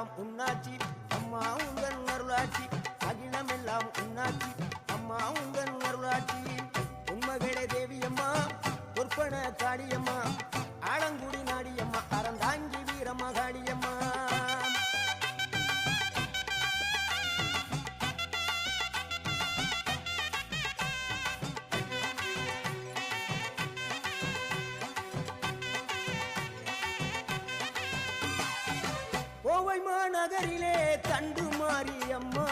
அகிலமெல்லாம் உன்னாட்சி அம்மா உந்தன் அருளாட்சி அகிலமெல்லாம் உன்னாட்சி அம்மா உந்தன் அருளாட்சி உண்மகளே தேவியம்மா பொற்பன காளியம்மா ஆலங்குடி நாடியம்மா அறந்தாங்கி வீரம்மா காளியம்மா கோவை மாநகரிலே தண்டு மாரியம்மா